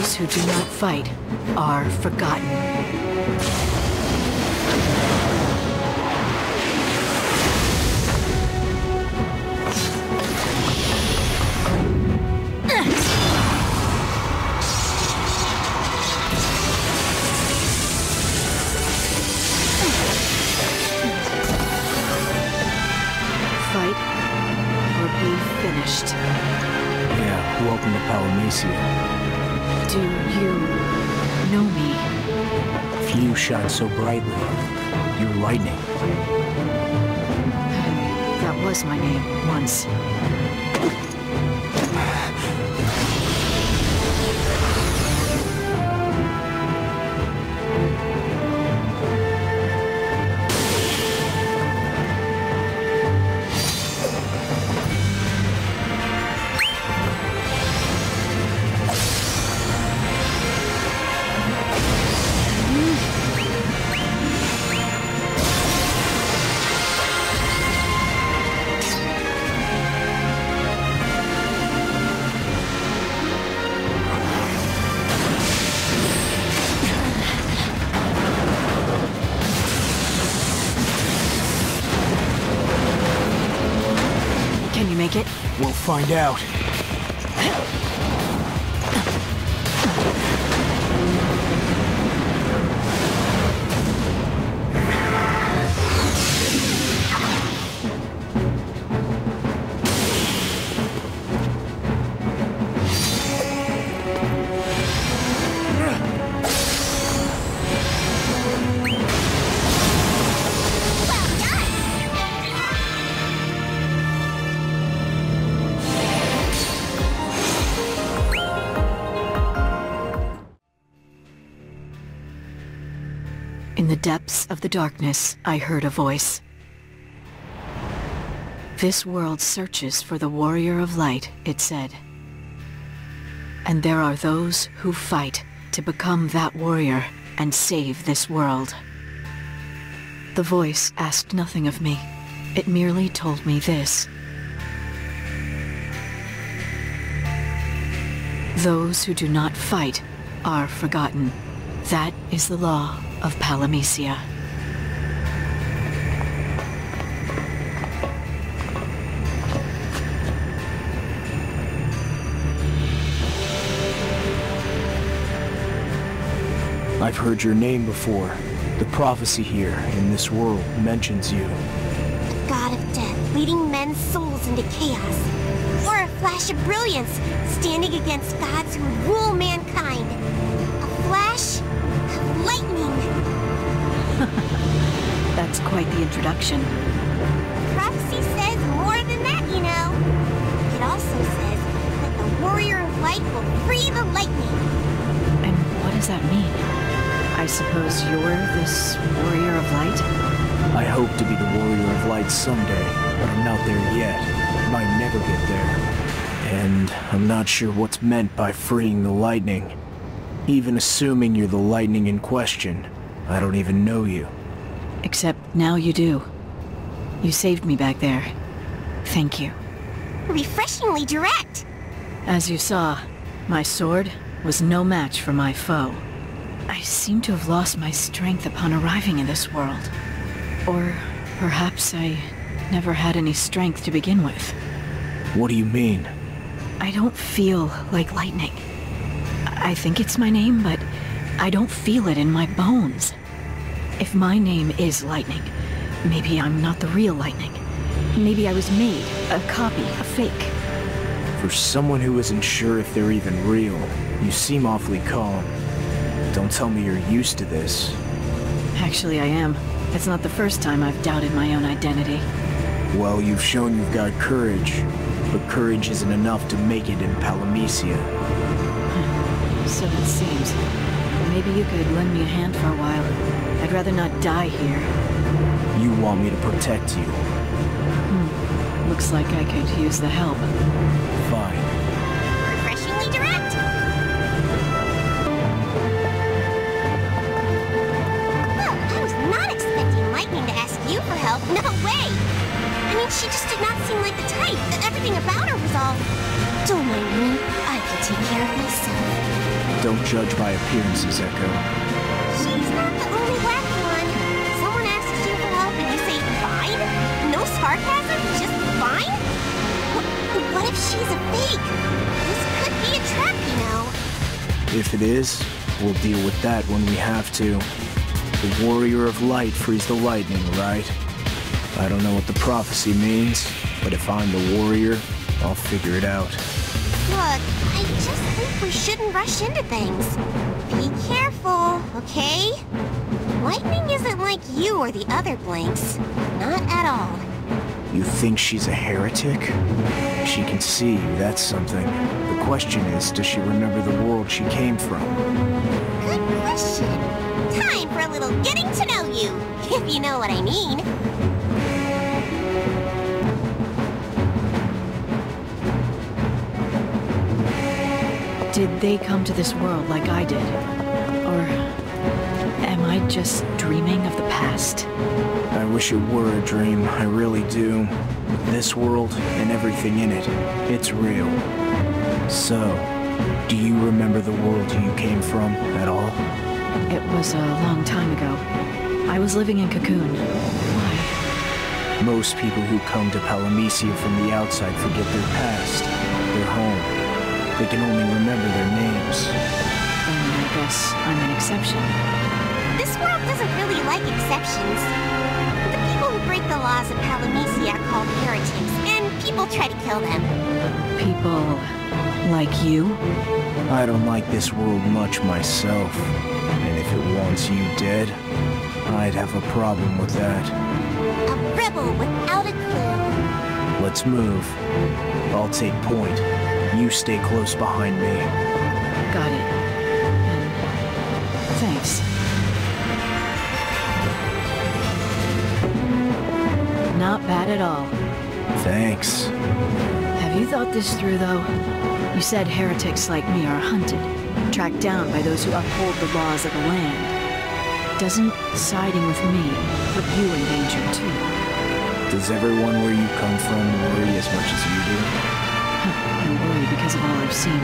Those who do not fight are forgotten. Fight or be finished. Yeah, welcome to Palamecia. Do you know me? Few shine so brightly. You're lightning. That was my name once. Can you make it? We'll find out. In the depths of the darkness, I heard a voice. This world searches for the warrior of light, it said. And there are those who fight to become that warrior and save this world. The voice asked nothing of me. It merely told me this. Those who do not fight are forgotten. That is the law of Palamecia. I've heard your name before. The prophecy here in this world mentions you. A god of death, leading men's souls into chaos. Or a flash of brilliance, standing against gods who would rule mankind. A flash of lightning. That's quite the introduction. Prophecy says more than that, you know. It also says that the warrior of light will free the lightning. And what does that mean? I suppose you're this warrior of light? I hope to be the warrior of light someday, but I'm not there yet. Might never get there. And I'm not sure what's meant by freeing the lightning. Even assuming you're the lightning in question, I don't even know you. Except now you do. You saved me back there. Thank you. Refreshingly direct. As you saw, my sword was no match for my foe. I seem to have lost my strength upon arriving in this world. Or perhaps I never had any strength to begin with. What do you mean? I don't feel like lightning. I think it's my name, but I don't feel it in my bones. If my name is Lightning, maybe I'm not the real Lightning. Maybe I was made, a copy, a fake. For someone who isn't sure if they're even real, you seem awfully calm. Don't tell me you're used to this. Actually, I am. It's not the first time I've doubted my own identity. Well, you've shown you've got courage, but courage isn't enough to make it in Palamecia. So it seems. Maybe you could lend me a hand for a while. I'd rather not die here. You want me to protect you? Looks like I could use the help. Fine. Refreshingly direct. Well, I was not expecting Lightning to ask you for help. No way. I mean, she just did not seem like the type. Everything about her was all... Don't mind me. I can take care of myself. Don't judge by appearances, Echo. She's not the only wacky one. Someone asks you for help and you say fine? No sarcasm? Just fine? What if she's a fake? This could be a trap, you know. If it is, we'll deal with that when we have to. The Warrior of Light frees the lightning, right? I don't know what the prophecy means, but if I'm the warrior, I'll figure it out. Look, I just think we shouldn't rush into things. Be careful, okay? Lightning isn't like you or the other Blinks. Not at all. You think she's a heretic? She can see, that's something. The question is, does she remember the world she came from? Good question. Time for a little getting to know you, if you know what I mean. Did they come to this world like I did? Or am I just dreaming of the past? I wish it were a dream, I really do. This world and everything in it, it's real. So, do you remember the world you came from at all? It was a long time ago. I was living in Cocoon. Why? Most people who come to Palamecia from the outside forget their past, their home. They can only remember their names. Then I guess I'm an exception. This world doesn't really like exceptions. The people who break the laws of Palamecia are called heretics, and people try to kill them. People like you? I don't like this world much myself. And if it wants you dead, I'd have a problem with that. A rebel without a clue. Let's move. I'll take point. You stay close behind me. Got it. And thanks. Not bad at all. Thanks. Have you thought this through, though? You said heretics like me are hunted, tracked down by those who uphold the laws of the land. Doesn't siding with me put you in danger, too? Does everyone where you come from worry as much as you do? I worry because of all I've seen.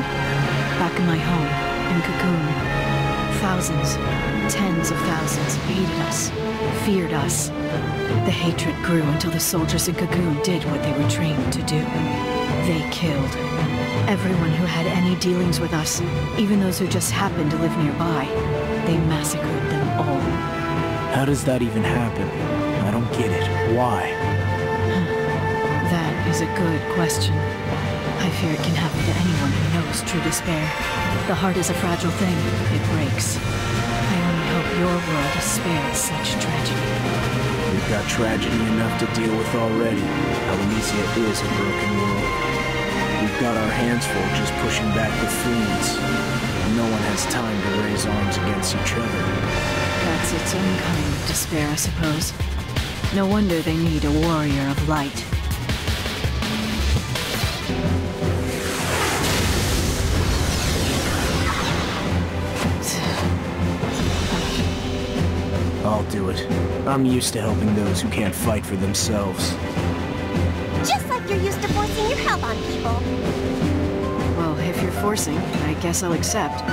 Back in my home, in Cocoon, thousands, tens of thousands hated us, feared us. The hatred grew until the soldiers in Cocoon did what they were trained to do. They killed everyone who had any dealings with us, even those who just happened to live nearby. They massacred them all. How does that even happen? I don't get it. Why? That is a good question. I fear it can happen to anyone who knows true despair. The heart is a fragile thing. It breaks. I only hope your world is spared such tragedy. We've got tragedy enough to deal with already. Palamecia is a broken world. We've got our hands full just pushing back the fiends. No one has time to raise arms against each other. That's its own kind of despair, I suppose. No wonder they need a warrior of light. I'll do it. I'm used to helping those who can't fight for themselves. Just like you're used to forcing your help on people. Well, if you're forcing, I guess I'll accept.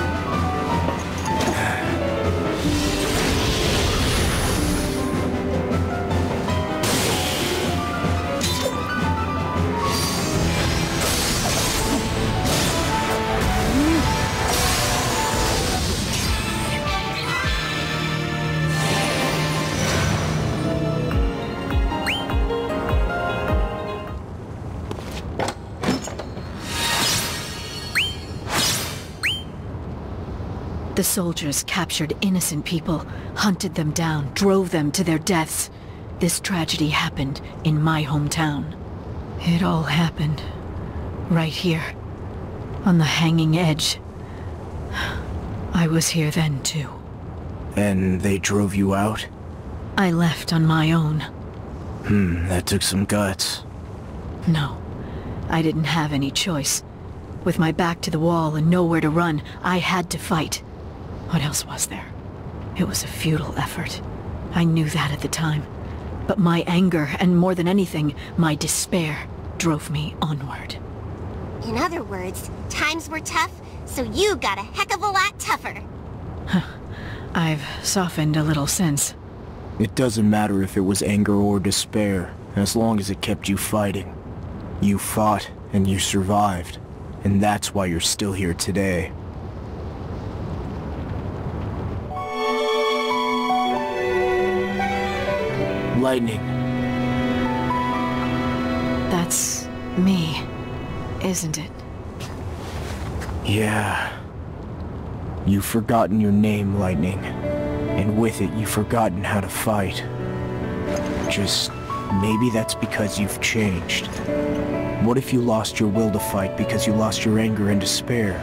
The soldiers captured innocent people, hunted them down, drove them to their deaths. This tragedy happened in my hometown. It all happened right here, on the hanging edge. I was here then, too. And they drove you out? I left on my own. That took some guts. No, I didn't have any choice. With my back to the wall and nowhere to run, I had to fight. What else was there? It was a futile effort. I knew that at the time. But my anger, and more than anything, my despair, drove me onward. In other words, times were tough, so you got a heck of a lot tougher. I've softened a little since. It doesn't matter if it was anger or despair, as long as it kept you fighting. You fought, and you survived, and that's why you're still here today. Lightning. That's me, isn't it? Yeah. You've forgotten your name, Lightning. And with it, you've forgotten how to fight. Just maybe that's because you've changed. What if you lost your will to fight because you lost your anger and despair?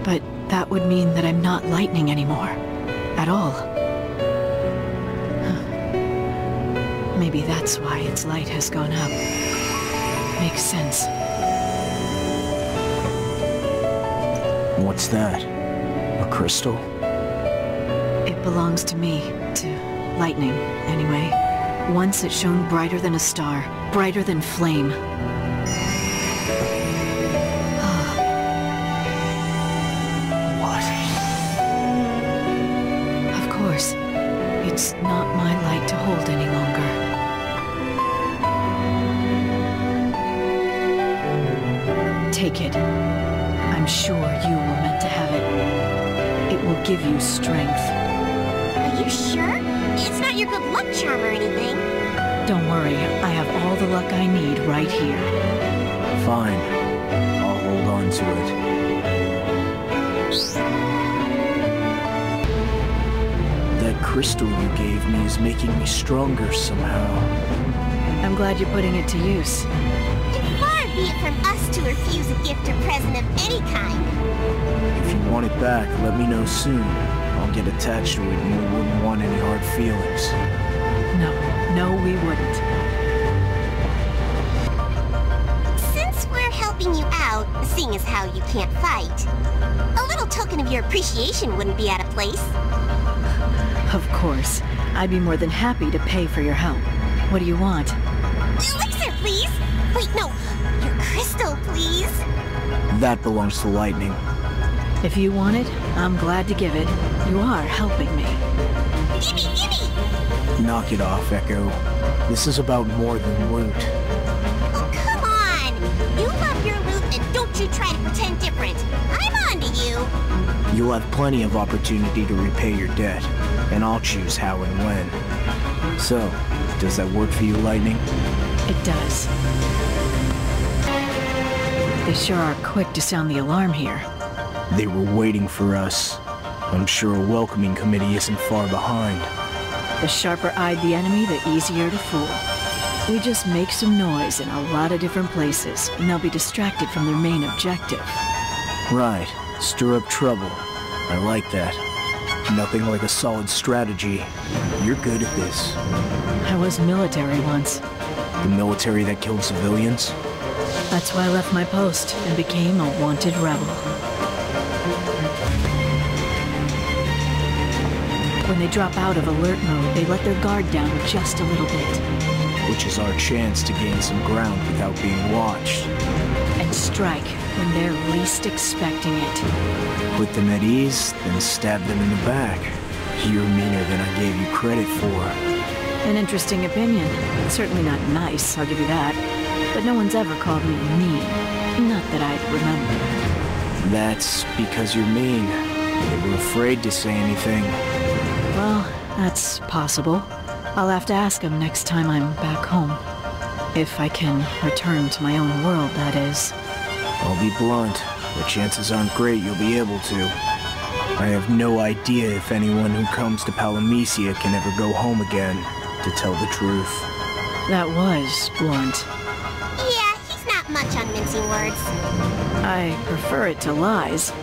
But that would mean that I'm not Lightning anymore. At all. Maybe that's why its light has gone up. Makes sense. What's that? A crystal? It belongs to me, to Lightning, anyway. Once it shone brighter than a star, brighter than flame. What? Of course, it's not my light to hold any longer. Take it. I'm sure you were meant to have it. It will give you strength. Are you sure? It's not your good luck charm or anything. Don't worry, I have all the luck I need right here. Fine. I'll hold on to it. That crystal you gave me is making me stronger somehow. I'm glad you're putting it to use. And far be it from us to refuse a gift or present of any kind. If you want it back, let me know soon. I'll get attached to it and we wouldn't want any hard feelings. No, we wouldn't. Since we're helping you out, seeing as how you can't fight, a little token of your appreciation wouldn't be out of place. Of course. I'd be more than happy to pay for your help. What do you want? Elixir, please! Wait, no. Your crystal, please. That belongs to Lightning. If you want it, I'm glad to give it. You are helping me. Gimme, gimme! Knock it off, Echo. This is about more than loot. Oh, come on! You love your loot, and don't you try to pretend different. I'm on to you. You'll have plenty of opportunity to repay your debt, and I'll choose how and when. So, does that work for you, Lightning? It does. They sure are quick to sound the alarm here. They were waiting for us. I'm sure a welcoming committee isn't far behind. The sharper-eyed the enemy, the easier to fool. We just make some noise in a lot of different places, and they'll be distracted from their main objective. Right. Stir up trouble. I like that. Nothing like a solid strategy. You're good at this. I was military once. The military that killed civilians? That's why I left my post and became a wanted rebel. When they drop out of alert mode, they let their guard down just a little bit. Which is our chance to gain some ground without being watched. And strike when they're least expecting it. Put them at ease, then stab them in the back. You're meaner than I gave you credit for. An interesting opinion. Certainly not nice, I'll give you that. But no one's ever called me mean. Not that I'd remember. That's because you're mean. They were afraid to say anything. Well, that's possible. I'll have to ask him next time I'm back home. If I can return to my own world, that is. I'll be blunt. The chances aren't great you'll be able to. I have no idea if anyone who comes to Palamecia can ever go home again, to tell the truth. That was blunt. Yeah, he's not much on mincing words. I prefer it to lies.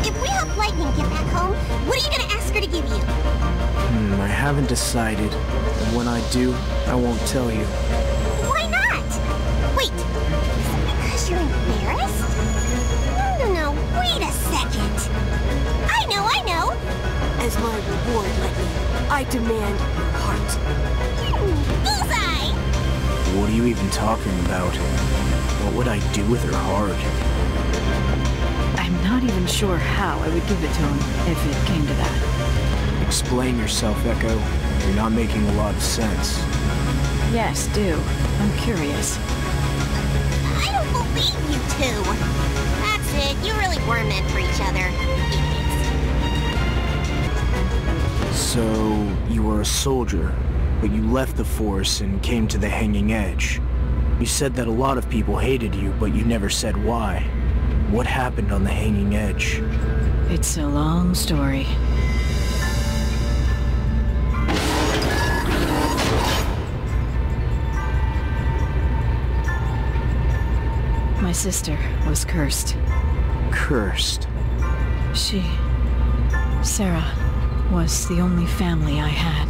If we help Lightning get back home, what are you gonna ask her to give you? I haven't decided. And when I do, I won't tell you. Why not? Wait, is it because you're embarrassed? No, wait a second. I know. As my reward, Lightning, I demand your heart. Bullseye! What are you even talking about? What would I do with her heart? I'm not even sure how I would give it to him if it came to that. Explain yourself, Echo. You're not making a lot of sense. Yes, do. I'm curious. I don't believe you two. That's it, you really were meant for each other. Idiots. So, you were a soldier, but you left the Force and came to the Hanging Edge. You said that a lot of people hated you, but you never said why. What happened on the Hanging Edge? It's a long story. My sister was cursed. Cursed? Sarah, was the only family I had.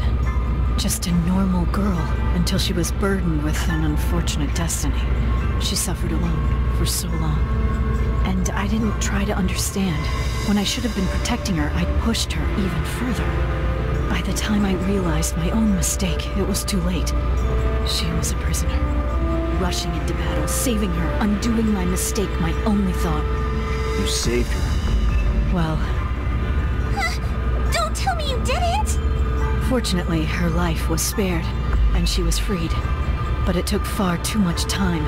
Just a normal girl until she was burdened with an unfortunate destiny. She suffered alone for so long. And I didn't try to understand. When I should have been protecting her, I pushed her even further. By the time I realized my own mistake, it was too late. She was a prisoner. Rushing into battle, saving her, undoing my mistake, my only thought. You saved her. Well... Don't tell me you didn't! Fortunately, her life was spared, and she was freed. But it took far too much time.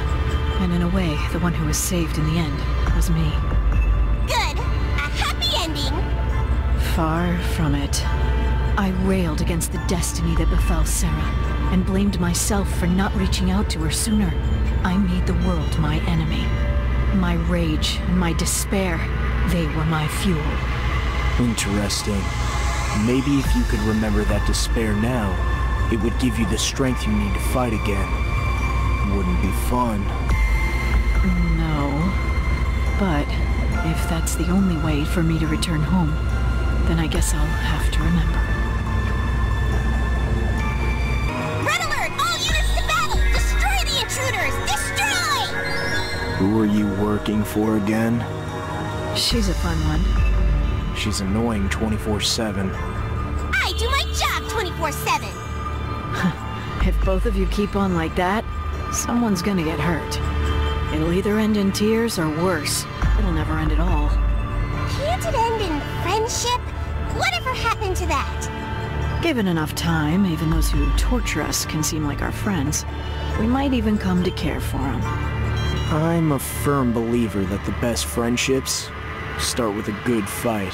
And in a way, the one who was saved in the end was me. Good! A happy ending! Far from it. I railed against the destiny that befell Sarah, and blamed myself for not reaching out to her sooner. I made the world my enemy. My rage and my despair, they were my fuel. Interesting. Maybe if you could remember that despair now, it would give you the strength you need to fight again. Wouldn't be fun. No. But if that's the only way for me to return home, then I guess I'll have to remember. Red alert! All units to battle! Destroy the intruders! Destroy! Who are you working for again? She's a fun one. She's annoying 24/7. I do my job 24/7! If both of you keep on like that, someone's gonna get hurt. It'll either end in tears or worse. It'll never end at all. Can't it end in friendship? Whatever happened to that? Given enough time, even those who torture us can seem like our friends. We might even come to care for them. I'm a firm believer that the best friendships start with a good fight.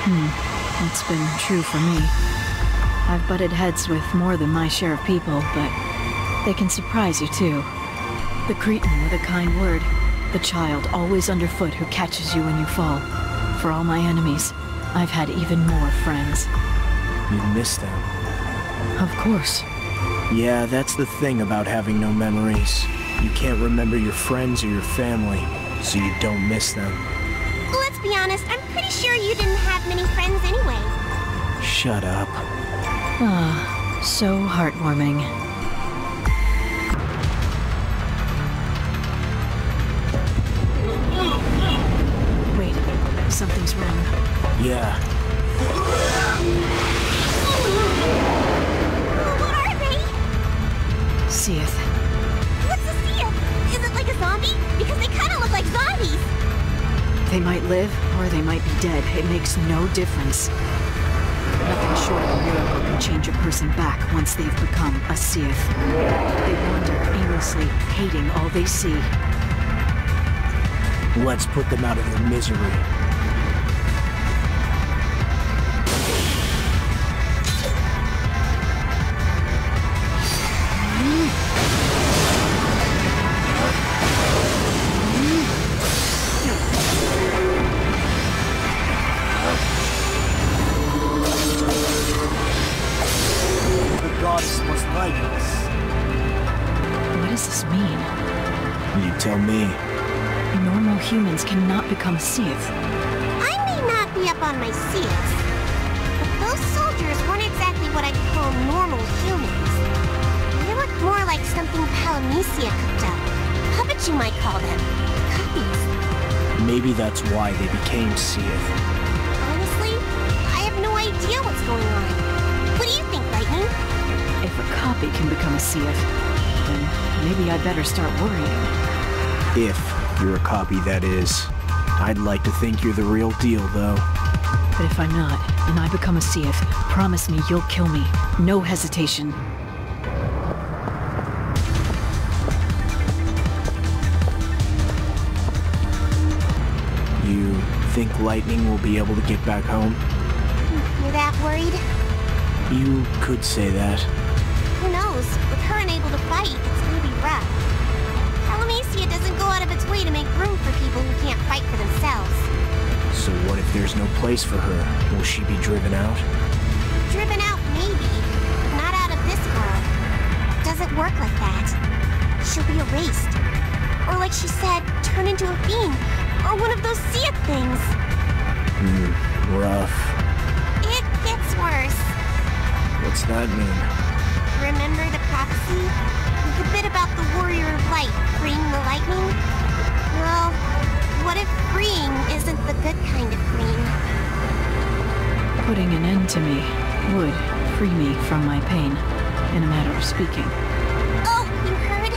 It's been true for me. I've butted heads with more than my share of people, but they can surprise you too. The cretin with a kind word, the child always underfoot who catches you when you fall. For all my enemies, I've had even more friends. You miss them. Of course. Yeah, that's the thing about having no memories. You can't remember your friends or your family, so you don't miss them. Let's be honest, I'm pretty sure you didn't have many friends anyway. Shut up. Ah, so heartwarming. Wait, something's wrong. Yeah. What are they? Seeth. What's a Seeth? Is it like a zombie? Because they kind of look like zombies. They might live, or they might be dead. It makes no difference. Nothing short of a miracle can change a person back once they've become a Seeth. They wander aimlessly, hating all they see. Let's put them out of their misery. The gods must like us. What does this mean? You tell me. Normal humans cannot become Seeth. I may not be up on my Seeths, but those soldiers weren't exactly what I'd call normal humans. They look more like something Palamisia cooked up. Puppets, you might call them. Copies. Maybe that's why they became Seeth. Honestly, I have no idea what's going on. What do you think, Lightning? If a copy can become a Seeth, then maybe I'd better start worrying. If you're a copy, that is. I'd like to think you're the real deal, though. But if I'm not, and I become a Seath, promise me you'll kill me. No hesitation. You think Lightning will be able to get back home? You're that worried? You could say that. Who knows? With her unable to fight, it's gonna be rough. Palamacia doesn't go out of its way to make room for people who can't fight for themselves. So what if there's no place for her? Will she be driven out? Driven out, maybe. Not out of this world. Doesn't work like that. She'll be erased. Or like she said, turn into a fiend. Or one of those Seath things. Rough. It gets worse. What's that mean? Remember the prophecy? The bit about the Warrior of Light freeing the lightning? Well, what if freeing isn't the good kind of freeing? Putting an end to me would free me from my pain, in a matter of speaking. Oh, you heard?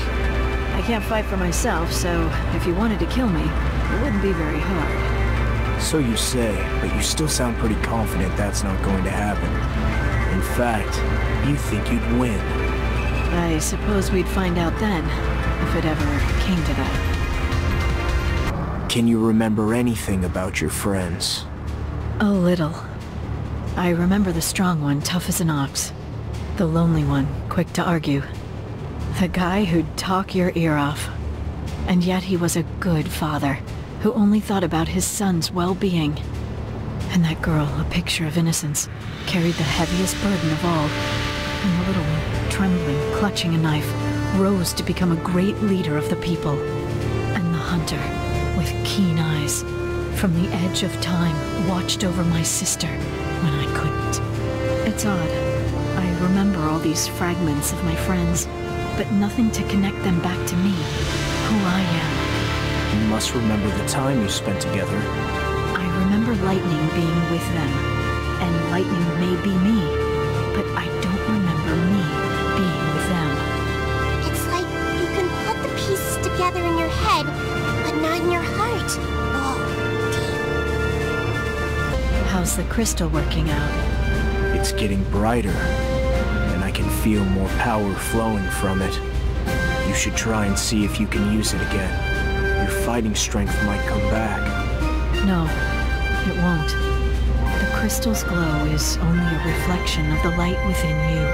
I can't fight for myself, so if you wanted to kill me, it wouldn't be very hard. So you say, but you still sound pretty confident that's not going to happen. In fact, you think you'd win. I suppose we'd find out then, if it ever came to that. Can you remember anything about your friends? A little. I remember the strong one, tough as an ox. The lonely one, quick to argue. The guy who'd talk your ear off. And yet he was a good father, who only thought about his son's well-being. And that girl, a picture of innocence, carried the heaviest burden of all. And the little one, trembling, clutching a knife, rose to become a great leader of the people. And the hunter, with keen eyes, from the edge of time, watched over my sister when I couldn't. It's odd. I remember all these fragments of my friends, but nothing to connect them back to me, who I am. You must remember the time you spent together. I remember Lightning being with them, and Lightning may be me, but I don't remember me being with them. It's like you can put the pieces together in your head, but not in your heart. Oh, dear. How's the crystal working out? It's getting brighter, and I can feel more power flowing from it. You should try and see if you can use it again. Your fighting strength might come back. No, it won't. The crystal's glow is only a reflection of the light within you.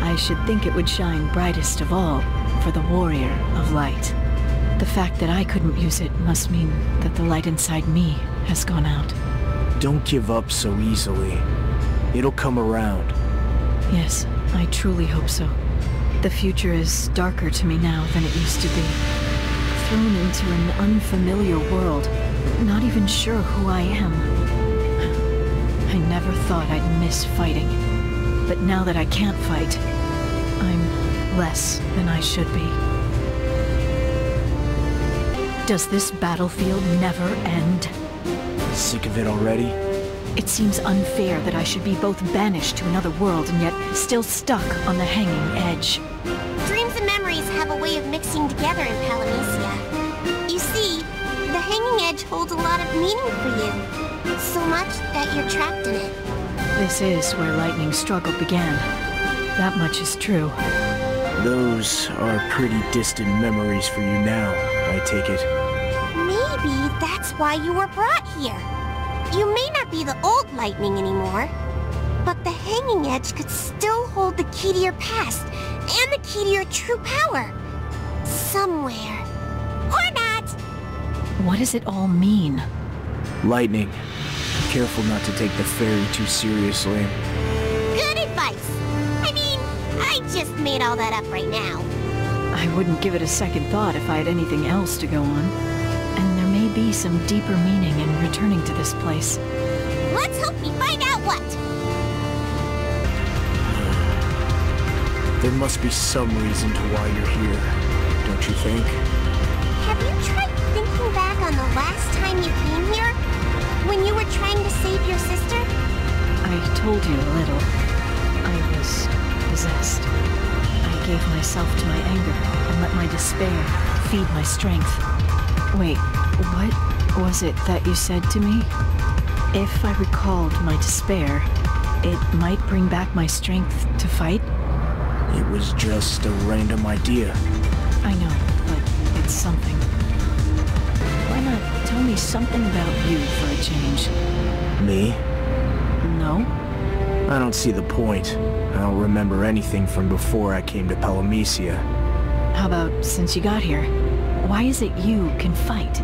I should think it would shine brightest of all for the Warrior of Light. The fact that I couldn't use it must mean that the light inside me has gone out. Don't give up so easily. It'll come around. Yes, I truly hope so. The future is darker to me now than it used to be. Thrown into an unfamiliar world, not even sure who I am. I never thought I'd miss fighting, but now that I can't fight, I'm less than I should be. Does this battlefield never end? Sick of it already? It seems unfair that I should be both banished to another world and yet still stuck on the hanging edge. Dreams and memories have a way of mixing together in Palamacia. You see, the hanging edge holds a lot of meaning for you. So much that you're trapped in it. This is where Lightning's struggle began. That much is true. Those are pretty distant memories for you now, I take it. Maybe that's why you were brought here. You may not be the old Lightning anymore, but the hanging edge could still hold the key to your past and the key to your true power. Somewhere. Or not! What does it all mean? Lightning, careful not to take the fairy too seriously. Good advice. I mean, I just made all that up right now. I wouldn't give it a second thought if I had anything else to go on. And there may be some deeper meaning in returning to this place. Let's hope we find out what. There must be some reason to why you're here, don't you think? Have you tried thinking back on the last time you came here? When you were trying to save your sister? I told you a little. I was possessed. I gave myself to my anger and let my despair feed my strength. Wait, What was it that you said to me? If I recalled my despair, it might bring back my strength to fight? It was just a random idea. I know, but it's something. Why not tell me something about you for a change? Me? No? I don't see the point. I don't remember anything from before I came to Palamecia. How about since you got here? Why is it you can fight?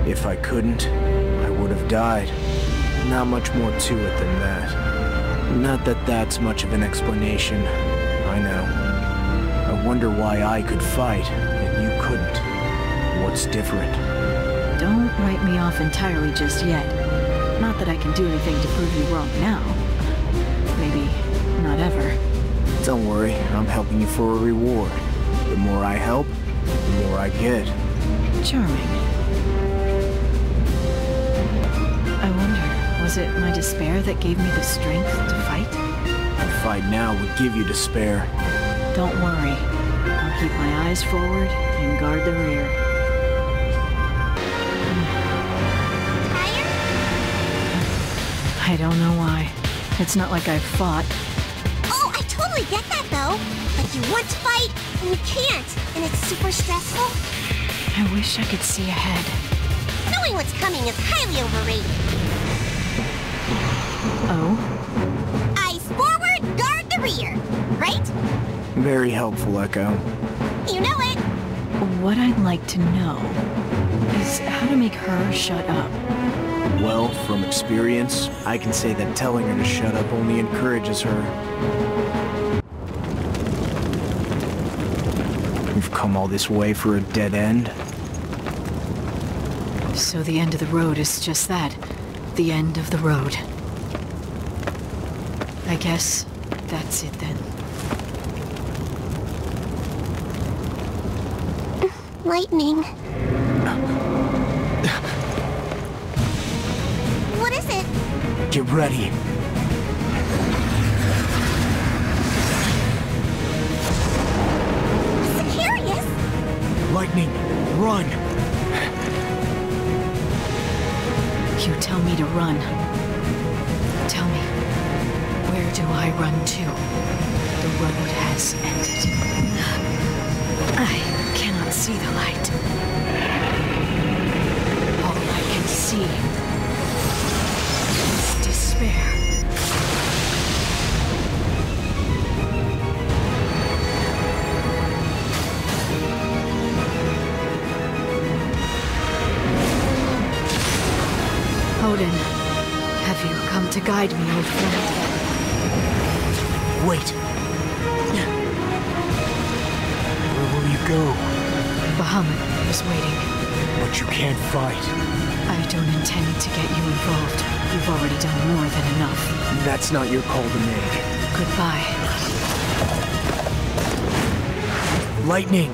If I couldn't, I would have died. Not much more to it than that. Not that that's much of an explanation. I know. I wonder why I could fight, and you couldn't. What's different? Don't write me off entirely just yet. Not that I can do anything to prove you wrong now. Maybe not ever. Don't worry, I'm helping you for a reward. The more I help, the more I get. Charming. I wonder, was it my despair that gave me the strength to fight? A fight now would give you despair. Don't worry. I'll keep my eyes forward and guard the rear. Tired? I don't know why. It's not like I've fought. Oh, I totally get that though. Like you want to fight, and you can't, and it's super stressful. I wish I could see ahead. Knowing what's coming is highly overrated. Oh? Eyes forward, guard the rear. Right? Very helpful, Echo. You know it. What I'd like to know is how to make her shut up. Well, from experience, I can say that telling her to shut up only encourages her. We've come all this way for a dead end? So the end of the road is just that. The end of the road. I guess that's it then. Lightning. What is it? Get ready. Sicarius? Lightning, run! You tell me to run. Tell me, where do I run to? The road has ended. I cannot see the light. All I can see is despair. Odin, have you come to guide me, old friend? Wait. Where will you go? Bahamut is waiting. But you can't fight. I don't intend to get you involved. You've already done more than enough. That's not your call to make. Goodbye. Lightning!